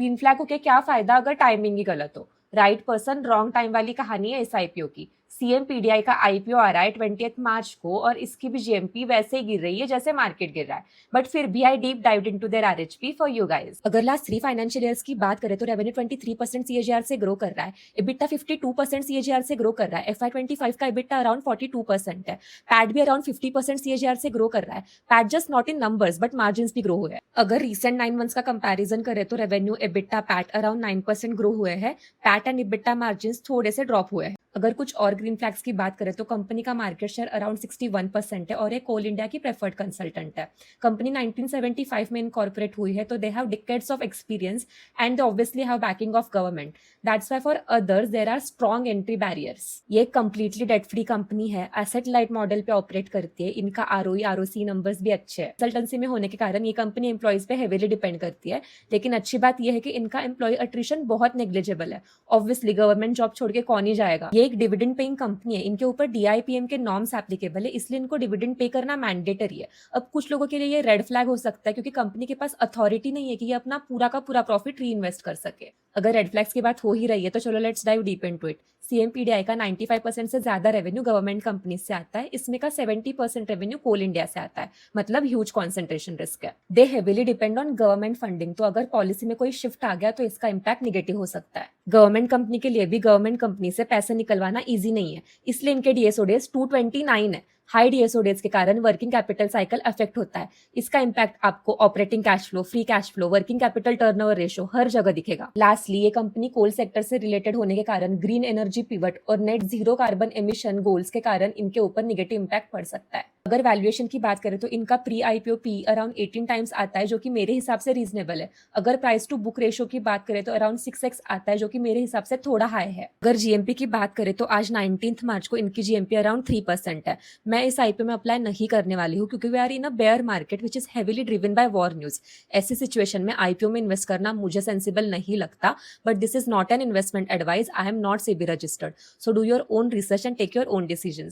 Green flag होके क्या फायदा अगर टाइमिंग ही गलत हो। राइट पर्सन रॉन्ग टाइम वाली कहानी है इस आईपीओ की। सीएम पीडीआई का आईपीओ आ रहा है 20 मार्च को और इसकी भी जीएमपी वैसे ही गिर रही है जैसे मार्केट गिर रहा है। बट फिर भी I deep dived into their RHP for you guys. अगर लास्ट 3 फाइनेंशियल ईयर्स की बात करें तो रेवेन्यू 23% सीएजीआर से ग्रो कर रहा है, इबिटा 52% सीएजीआर से ग्रो कर रहा है, एफआई 25 का इबिटा अराउंड 42% है, पैट भी अराउंड 50% सीएजीआर से ग्रो कर रहा है। PAT just not in numbers but margin भी ग्रो हुए हैं। अगर रिसेंट 9 मंथ्स का कंपैरिजन करें तो revenue, EBITDA, PAT around 9% grow हुए हैं। पैट एंड इबिटा मार्जिन थोड़े से ड्रॉप हुए हैं। अगर कुछ और ग्रीन फ्लैग्स की बात करें तो कंपनी का मार्केट शेयर अराउंड 61% है और ये कोल इंडिया की प्रेफर्ड कंसल्टेंट है। कंपनी 1975 में इनकॉर्पोरेट हुई है, तो they have decades of experience and they obviously have backing of government. That's why for others there are strong entry barriers. ये कंप्लीटली डेट फ्री कंपनी है, asset light model पे operate करती है, इनका आरओई आरओसी नंबर्स भी अच्छे हैं। Consultancy में होने के कारण ये कंपनी एम्प्लॉइज पे हेवीली डिपेंड करती है, लेकिन अच्छी बात यह है कि इनका एम्प्लॉय अट्रिशन बहुत नेग्लिजिबल है। ऑब्वियसली गवर्नमेंट जॉब छोड़ के कौन ही जाएगा। ये एक डिविडेंड पेइंग कंपनी है, इनके ऊपर डीआईपीएम के नॉर्म्स एप्लीकेबल है, इसलिए इनको डिविडेंड पे करना मैंडेटरी है। अब कुछ लोगों के लिए ये रेड फ्लैग हो सकता है क्योंकि कंपनी के पास अथॉरिटी नहीं है कि ये अपना पूरा का पूरा प्रॉफिट री इन्वेस्ट कर सके। अगर रेड फ्लैग्स की बात हो ही रही है तो चलो let's dive deep into it. CM PDI का 95% से ज्यादा रेवेन्यू गवर्नमेंट कंपनी से आता है, इसमें का 70% रेवेन्यू कोल इंडिया से आता है, मतलब ह्यूज कॉन्सेंट्रेशन रिस्क है। They heavily depend on government funding, तो अगर पॉलिसी में कोई शिफ्ट आ गया तो इसका इम्पैक्ट निगेटिव हो सकता है। गवर्नमेंट कंपनी के लिए भी गवर्नमेंट कंपनी से पैसे निकलवाना ईजी नहीं है, इसलिए इनके डीएसओ डेज 229 है। हाई डीएसओ डेज के कारण वर्किंग कैपिटल साइकिल अफेक्ट होता है। इसका इम्पैक्ट आपको operating cash flow, free cash flow, working capital turnover ratio हर जगह दिखेगा। लास्टली ये कंपनी कोल सेक्टर से रिलेटेड होने के कारण ग्रीन एनर्जी पिवट और net zero carbon emission goals के कारण इनके ऊपर निगेटिव इम्पैक्ट पड़ सकता है। अगर वैल्यूएशन की बात करें तो इनका pre IPO P around 18 times आता है, जो कि मेरे हिसाब से रीजनेबल है। अगर प्राइस टू बुक रेशियो की बात करें तो अराउंड 6x आता है, जो कि मेरे हिसाब से थोड़ा हाई है। अगर जीएमपी की बात करें तो आज 19 मार्च को इनकी जीएमपी अराउंड 3% है। मैं इस आईपीओ में अप्लाई नहीं करने वाली हूँ क्योंकि we are in a bear market which is heavily driven by war news. ऐसी सिचुएशन में आईपीओ में इन्वेस्ट करना मुझे सेंसिबल नहीं लगता, but this is not an investment advice. I am not SEBI registered, so do your own research and take your own decision.